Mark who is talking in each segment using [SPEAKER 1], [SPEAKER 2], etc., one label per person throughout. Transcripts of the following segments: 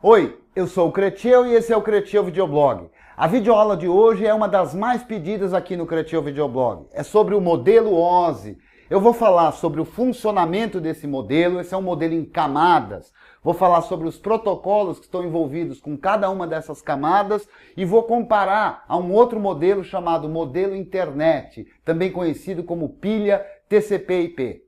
[SPEAKER 1] Oi, eu sou o Creteu e esse é o Creteu Videoblog. A videoaula de hoje é uma das mais pedidas aqui no Creteu Videoblog. É sobre o modelo OSI. Eu vou falar sobre o funcionamento desse modelo, esse é um modelo em camadas. Vou falar sobre os protocolos que estão envolvidos com cada uma dessas camadas e vou comparar a um outro modelo chamado modelo internet, também conhecido como pilha TCP/IP.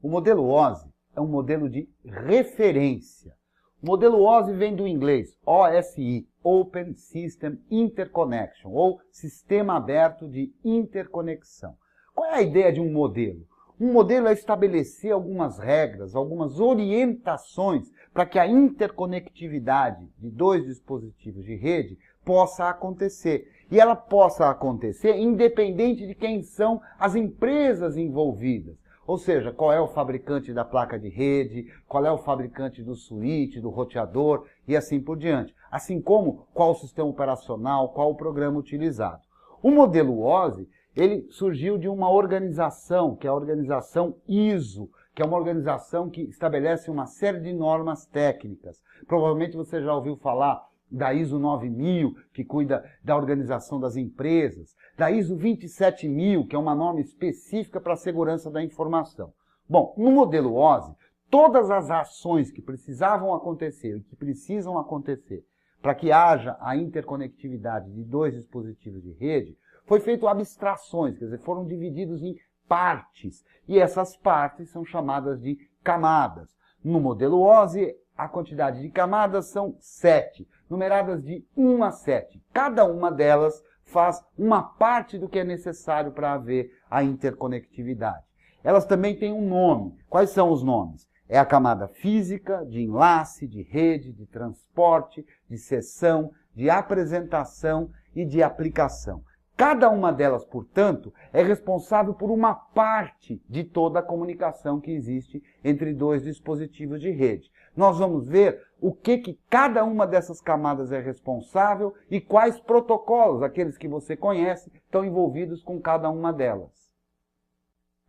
[SPEAKER 1] O modelo OSI é um modelo de referência. O modelo OSI vem do inglês OSI, Open System Interconnection, ou Sistema Aberto de Interconexão. Qual é a ideia de um modelo? Um modelo é estabelecer algumas regras, algumas orientações para que a interconectividade de dois dispositivos de rede possa acontecer. E ela possa acontecer independente de quem são as empresas envolvidas. Ou seja, qual é o fabricante da placa de rede, qual é o fabricante do switch, do roteador e assim por diante. Assim como qual o sistema operacional, qual o programa utilizado. O modelo OSI, ele surgiu de uma organização, que é a organização ISO, que é uma organização que estabelece uma série de normas técnicas. Provavelmente você já ouviu falar da ISO 9000, que cuida da organização das empresas, da ISO 27000, que é uma norma específica para a segurança da informação. Bom, no modelo OSI, todas as ações que precisavam acontecer e que precisam acontecer para que haja a interconectividade de dois dispositivos de rede, foi feito abstrações, quer dizer, foram divididos em partes, e essas partes são chamadas de camadas. No modelo OSI, a quantidade de camadas são 7, numeradas de 1 a 7. Cada uma delas faz uma parte do que é necessário para haver a interconectividade. Elas também têm um nome. Quais são os nomes? É a camada física, de enlace, de rede, de transporte, de seção, de apresentação e de aplicação. Cada uma delas, portanto, é responsável por uma parte de toda a comunicação que existe entre dois dispositivos de rede. Nós vamos ver o que cada uma dessas camadas é responsável e quais protocolos, aqueles que você conhece, estão envolvidos com cada uma delas.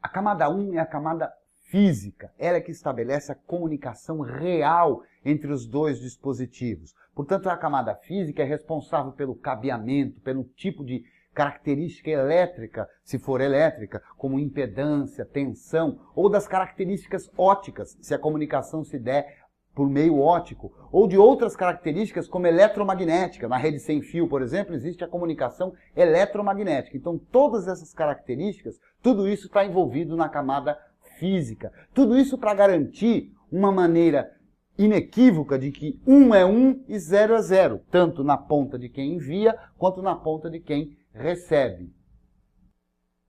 [SPEAKER 1] A camada 1 é a camada física. Ela é que estabelece a comunicação real entre os dois dispositivos. Portanto, a camada física é responsável pelo cabeamento, pelo tipo de característica elétrica, se for elétrica, como impedância, tensão, ou das características óticas, se a comunicação se der por meio óptico, ou de outras características como eletromagnética. Na rede sem fio, por exemplo, existe a comunicação eletromagnética. Então, todas essas características, tudo isso está envolvido na camada física. Tudo isso para garantir uma maneira inequívoca de que 1 é 1 e 0 é 0, tanto na ponta de quem envia, quanto na ponta de quem recebe.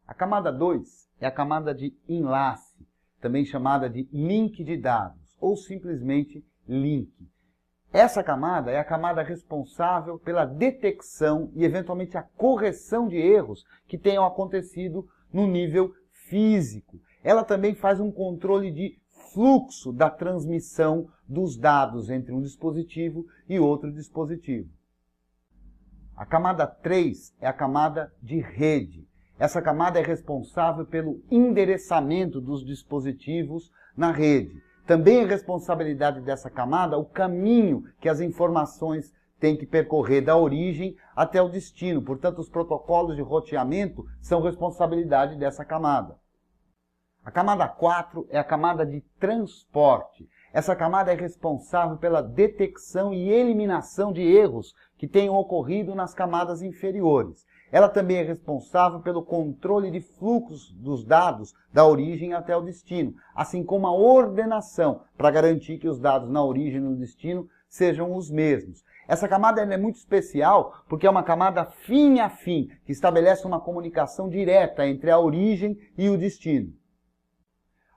[SPEAKER 1] A camada 2 é a camada de enlace, também chamada de link de dados, ou simplesmente link. Essa camada é a camada responsável pela detecção e, eventualmente, a correção de erros que tenham acontecido no nível físico. Ela também faz um controle de fluxo da transmissão dos dados entre um dispositivo e outro dispositivo. A camada 3 é a camada de rede. Essa camada é responsável pelo endereçamento dos dispositivos na rede. Também é responsabilidade dessa camada o caminho que as informações têm que percorrer da origem até o destino. Portanto, os protocolos de roteamento são responsabilidade dessa camada. A camada 4 é a camada de transporte. Essa camada é responsável pela detecção e eliminação de erros que tenham ocorrido nas camadas inferiores. Ela também é responsável pelo controle de fluxos dos dados da origem até o destino, assim como a ordenação para garantir que os dados na origem e no destino sejam os mesmos. Essa camada é muito especial porque é uma camada fim a fim, que estabelece uma comunicação direta entre a origem e o destino.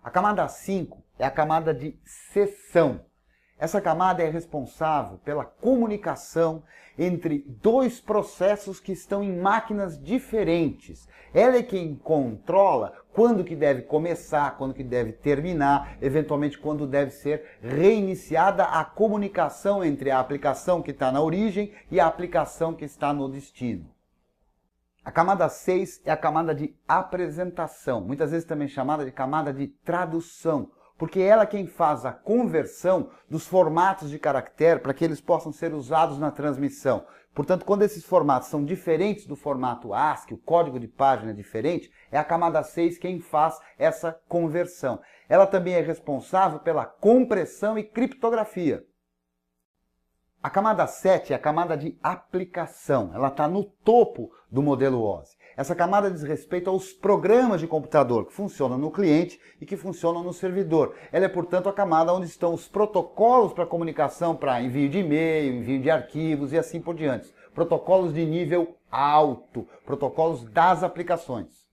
[SPEAKER 1] A camada 5 é a camada de seção. Essa camada é responsável pela comunicação entre dois processos que estão em máquinas diferentes. Ela é quem controla quando que deve começar, quando que deve terminar, eventualmente quando deve ser reiniciada a comunicação entre a aplicação que está na origem e a aplicação que está no destino. A camada 6 é a camada de apresentação, muitas vezes também chamada de camada de tradução. Porque ela é quem faz a conversão dos formatos de caractere para que eles possam ser usados na transmissão. Portanto, quando esses formatos são diferentes do formato ASCII, o código de página é diferente, é a camada 6 quem faz essa conversão. Ela também é responsável pela compressão e criptografia. A camada 7 é a camada de aplicação, ela está no topo do modelo OSI. Essa camada diz respeito aos programas de computador que funcionam no cliente e que funcionam no servidor. Ela é, portanto, a camada onde estão os protocolos para comunicação, para envio de e-mail, envio de arquivos e assim por diante. Protocolos de nível alto, protocolos das aplicações.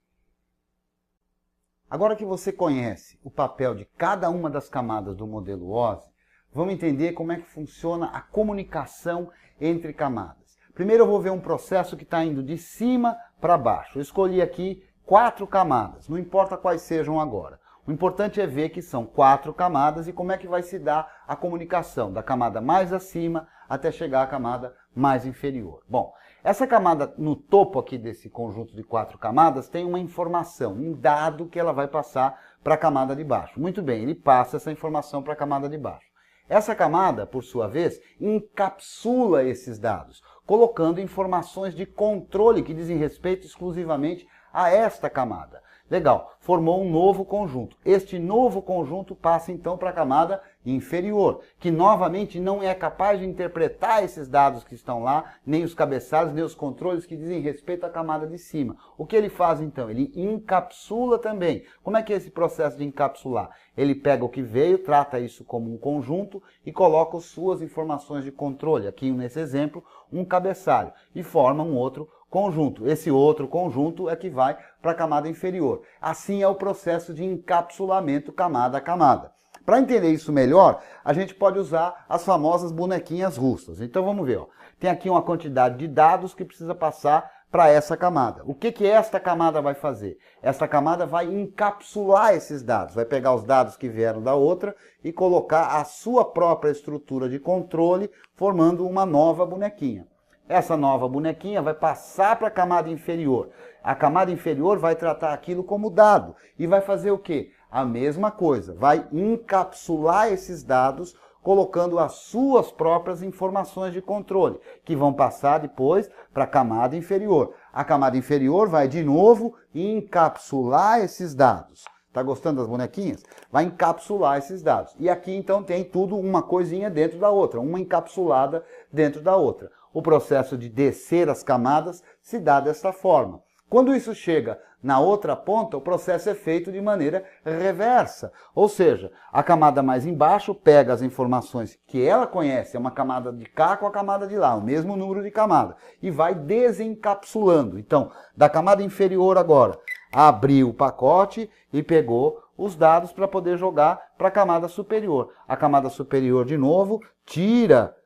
[SPEAKER 1] Agora que você conhece o papel de cada uma das camadas do modelo OSI, vamos entender como é que funciona a comunicação entre camadas. Primeiro eu vou ver um processo que está indo de cima para baixo. Eu escolhi aqui 4 camadas, não importa quais sejam agora. O importante é ver que são 4 camadas e como é que vai se dar a comunicação da camada mais acima até chegar à camada mais inferior. Bom, essa camada no topo aqui desse conjunto de 4 camadas tem uma informação, um dado que ela vai passar para a camada de baixo. Muito bem, ele passa essa informação para a camada de baixo. Essa camada, por sua vez, encapsula esses dados, colocando informações de controle que dizem respeito exclusivamente a esta camada. Legal, formou um novo conjunto. Este novo conjunto passa então para a camada inferior, que novamente não é capaz de interpretar esses dados que estão lá, nem os cabeçalhos, nem os controles que dizem respeito à camada de cima. O que ele faz então? Ele encapsula também. Como é que é esse processo de encapsular? Ele pega o que veio, trata isso como um conjunto e coloca as suas informações de controle, aqui nesse exemplo, um cabeçalho, e forma um outro conjunto. Esse outro conjunto é que vai para a camada inferior. Assim é o processo de encapsulamento camada a camada. Para entender isso melhor, a gente pode usar as famosas bonequinhas russas. Então vamos ver, ó. Tem aqui uma quantidade de dados que precisa passar para essa camada. O que esta camada vai fazer? Esta camada vai encapsular esses dados, vai pegar os dados que vieram da outra e colocar a sua própria estrutura de controle, formando uma nova bonequinha. Essa nova bonequinha vai passar para a camada inferior. A camada inferior vai tratar aquilo como dado e vai fazer o quê? A mesma coisa, vai encapsular esses dados, colocando as suas próprias informações de controle, que vão passar depois para a camada inferior. A camada inferior vai de novo encapsular esses dados. Tá gostando das bonequinhas? Vai encapsular esses dados. E aqui então tem tudo uma coisinha dentro da outra, uma encapsulada dentro da outra. O processo de descer as camadas se dá desta forma. Quando isso chega na outra ponta, o processo é feito de maneira reversa. Ou seja, a camada mais embaixo pega as informações que ela conhece, é uma camada de cá com a camada de lá, o mesmo número de camada, e vai desencapsulando. Então, da camada inferior agora, abriu o pacote e pegou os dados para poder jogar para a camada superior. A camada superior, de novo, tira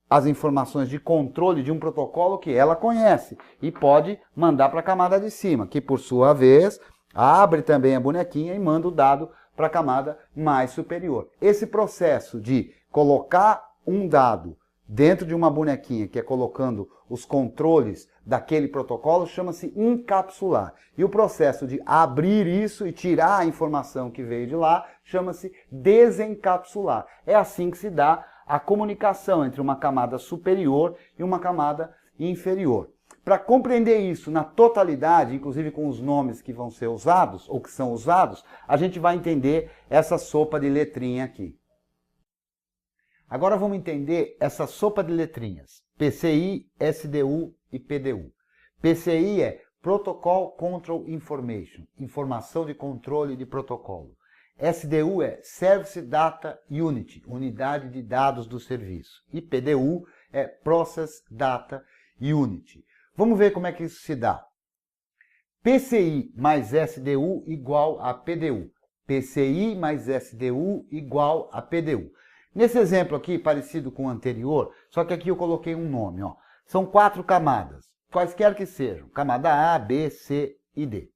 [SPEAKER 1] as informações de controle de um protocolo que ela conhece e pode mandar para a camada de cima, que por sua vez abre também a bonequinha e manda o dado para a camada mais superior. Esse processo de colocar um dado dentro de uma bonequinha, que é colocando os controles daquele protocolo, chama-se encapsular. E o processo de abrir isso e tirar a informação que veio de lá, chama-se desencapsular. É assim que se dá a comunicação entre uma camada superior e uma camada inferior. Para compreender isso na totalidade, inclusive com os nomes que vão ser usados, ou que são usados, a gente vai entender essa sopa de letrinha aqui. Agora vamos entender essa sopa de letrinhas, PCI, SDU e PDU. PCI é Protocol Control Information, informação de controle de protocolo. SDU é Service Data Unit, unidade de dados do serviço. E PDU é Process Data Unit. Vamos ver como é que isso se dá. PCI mais SDU igual a PDU. PCI mais SDU igual a PDU. Nesse exemplo aqui, parecido com o anterior, só que aqui eu coloquei um nome. Ó. São 4 camadas, quaisquer que sejam. Camada A, B, C e D.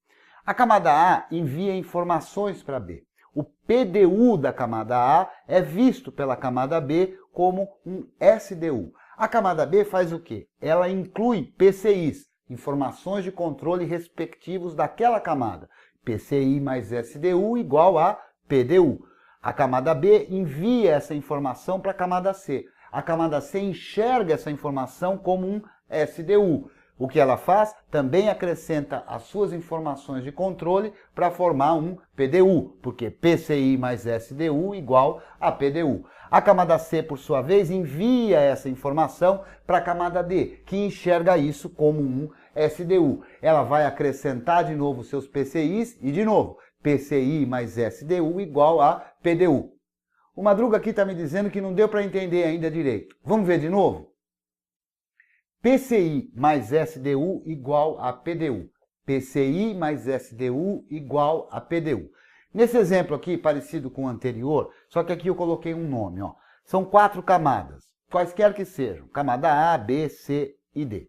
[SPEAKER 1] A camada A envia informações para B. O PDU da camada A é visto pela camada B como um SDU. A camada B faz o quê? Ela inclui PCIs, informações de controle respectivos daquela camada. PCI mais SDU igual a PDU. A camada B envia essa informação para a camada C. A camada C enxerga essa informação como um SDU. O que ela faz? Também acrescenta as suas informações de controle para formar um PDU, porque PCI mais SDU igual a PDU. A camada C, por sua vez, envia essa informação para a camada D, que enxerga isso como um SDU. Ela vai acrescentar de novo seus PCIs e, de novo, PCI mais SDU igual a PDU. O Madruga aqui está me dizendo que não deu para entender ainda direito. Vamos ver de novo? PCI mais SDU igual a PDU. PCI mais SDU igual a PDU. Nesse exemplo aqui, parecido com o anterior, só que aqui eu coloquei um nome. Ó. São 4 camadas, quaisquer que sejam. Camada A, B, C e D.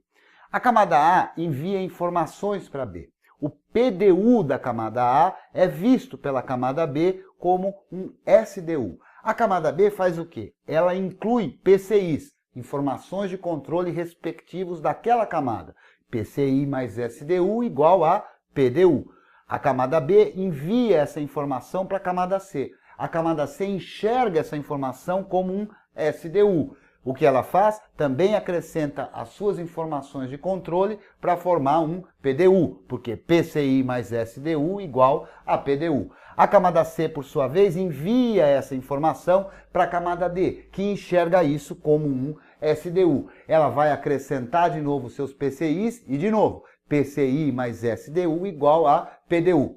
[SPEAKER 1] A camada A envia informações para B. O PDU da camada A é visto pela camada B como um SDU. A camada B faz o quê? Ela inclui PCIs, informações de controle respectivos daquela camada. PCI mais SDU igual a PDU. A camada B envia essa informação para a camada C. A camada C enxerga essa informação como um SDU. O que ela faz? Também acrescenta as suas informações de controle para formar um PDU, porque PCI mais SDU igual a PDU. A camada C, por sua vez, envia essa informação para a camada D, que enxerga isso como um SDU. Ela vai acrescentar de novo seus PCIs e, de novo, PCI mais SDU igual a PDU.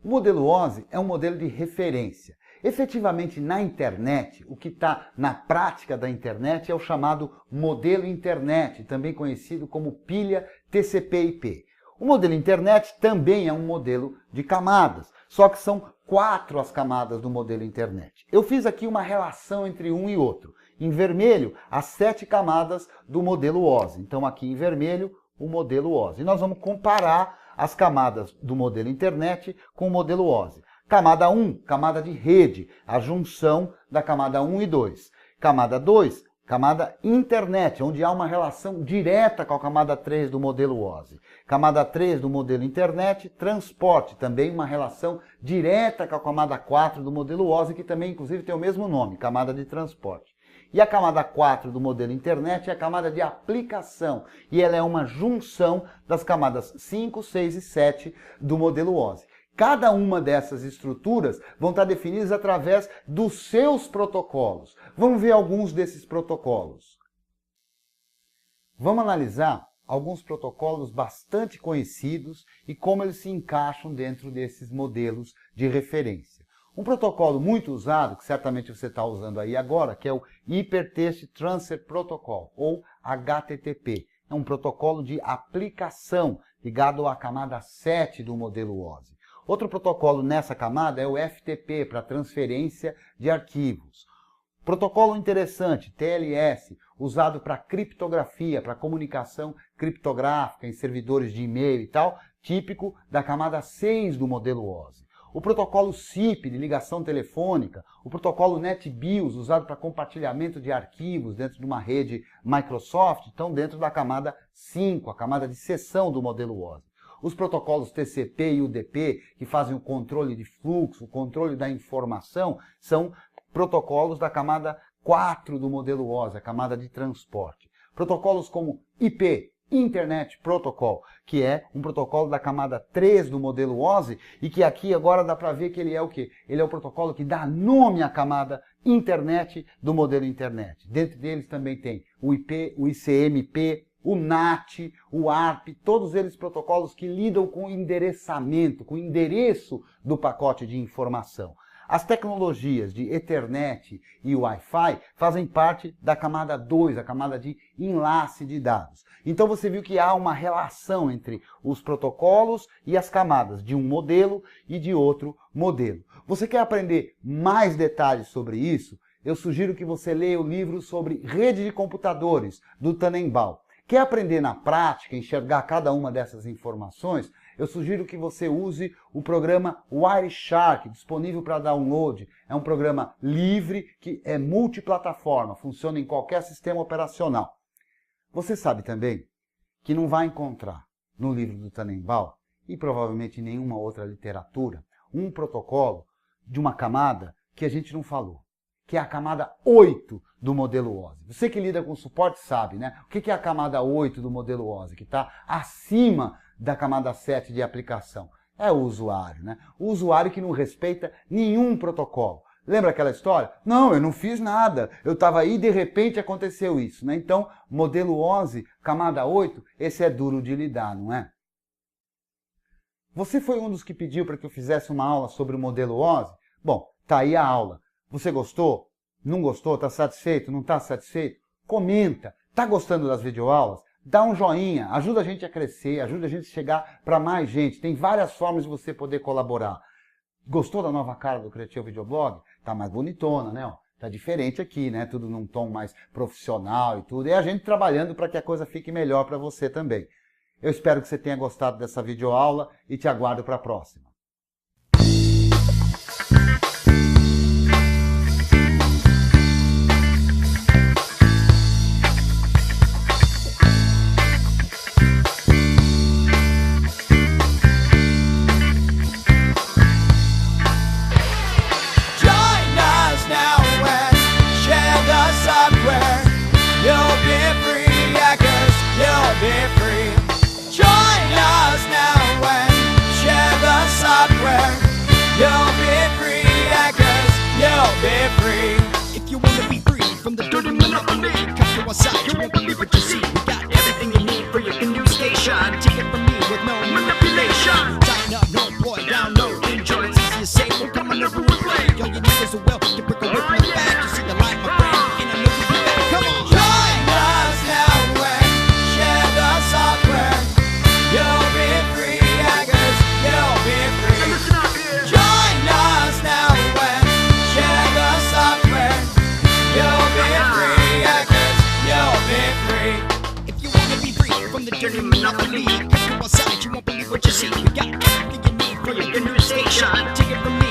[SPEAKER 1] O modelo OSI é um modelo de referência. Efetivamente, na internet, o que está na prática da internet é o chamado modelo internet, também conhecido como pilha TCP/IP. O modelo internet também é um modelo de camadas, só que são 4 as camadas do modelo internet. Eu fiz aqui uma relação entre um e outro. Em vermelho, as 7 camadas do modelo OSI. Então, aqui em vermelho, o modelo OSI. E nós vamos comparar as camadas do modelo internet com o modelo OSI. Camada 1, camada de rede, a junção da camada 1 e 2. Camada 2, camada internet, onde há uma relação direta com a camada 3 do modelo OSI. Camada 3 do modelo internet, transporte, também uma relação direta com a camada 4 do modelo OSI, que também inclusive tem o mesmo nome, camada de transporte. E a camada 4 do modelo internet é a camada de aplicação, e ela é uma junção das camadas 5, 6 e 7 do modelo OSI. Cada uma dessas estruturas vão estar definidas através dos seus protocolos. Vamos ver alguns desses protocolos. Vamos analisar alguns protocolos bastante conhecidos e como eles se encaixam dentro desses modelos de referência. Um protocolo muito usado, que certamente você está usando aí agora, que é o Hypertext Transfer Protocol, ou HTTP. É um protocolo de aplicação ligado à camada 7 do modelo OSI. Outro protocolo nessa camada é o FTP, para transferência de arquivos. Protocolo interessante, TLS, usado para criptografia, para comunicação criptográfica em servidores de e-mail e tal, típico da camada 6 do modelo OSI. O protocolo SIP, de ligação telefônica, o protocolo NetBIOS, usado para compartilhamento de arquivos dentro de uma rede Microsoft, estão dentro da camada 5, a camada de seção do modelo OSI. Os protocolos TCP e UDP, que fazem o controle de fluxo, o controle da informação, são protocolos da camada 4 do modelo OSI, a camada de transporte. Protocolos como IP, Internet Protocol, que é um protocolo da camada 3 do modelo OSI e que aqui agora dá para ver que ele é o quê? Ele é o protocolo que dá nome à camada Internet do modelo Internet. Dentro deles também tem o IP, o ICMP, o NAT, o ARP, todos eles protocolos que lidam com o endereçamento, com o endereço do pacote de informação. As tecnologias de Ethernet e Wi-Fi fazem parte da camada 2, a camada de enlace de dados. Então você viu que há uma relação entre os protocolos e as camadas de um modelo e de outro modelo. Você quer aprender mais detalhes sobre isso? Eu sugiro que você leia o livro sobre rede de computadores, do Tannenbaum. Quer aprender na prática, enxergar cada uma dessas informações? Eu sugiro que você use o programa Wireshark, disponível para download. É um programa livre que é multiplataforma, funciona em qualquer sistema operacional. Você sabe também que não vai encontrar no livro do Tannenbaum, e provavelmente em nenhuma outra literatura, um protocolo de uma camada que a gente não falou, que é a camada 8 do modelo OSI. Você que lida com suporte sabe, né? O que é a camada 8 do modelo OSI, que está acima da camada 7 de aplicação? É o usuário, né? O usuário que não respeita nenhum protocolo. Lembra aquela história? Não, eu não fiz nada, eu estava aí e de repente aconteceu isso, né? Então, modelo OSI, camada 8, esse é duro de lidar, não é? Você foi um dos que pediu para que eu fizesse uma aula sobre o modelo OSI? Bom, tá aí a aula. Você gostou? Não gostou? Tá satisfeito? Não tá satisfeito? Comenta. Tá gostando das videoaulas? Dá um joinha, ajuda a gente a crescer, ajuda a gente a chegar para mais gente. Tem várias formas de você poder colaborar. Gostou da nova cara do Creativo Videoblog? Tá mais bonitona, né? Tá diferente aqui, né? Tudo num tom mais profissional e tudo. E a gente trabalhando para que a coisa fique melhor para você também. Eu espero que você tenha gostado dessa videoaula e te aguardo para a próxima.
[SPEAKER 2] If you wanna be free from the dirty monopoly, come to our site, you won't believe what you see. We got everything you need for your new station. Take it from me with no manipulation. Sign up, no boy, download, enjoy. It's easy to say, we'll come on over and play. All you need is a will to break away from the back. You see the light, my friend, and I know you'll be back. Come on, join us now and share the software. You'll be free, hackers, you'll be free. Join us now and share the software. You'll be free, hackers, you'll be free. If you wanna be free from the dirty monopoly, come to our site, you won't believe what you see. We got everything you need for your new station. Take it from me.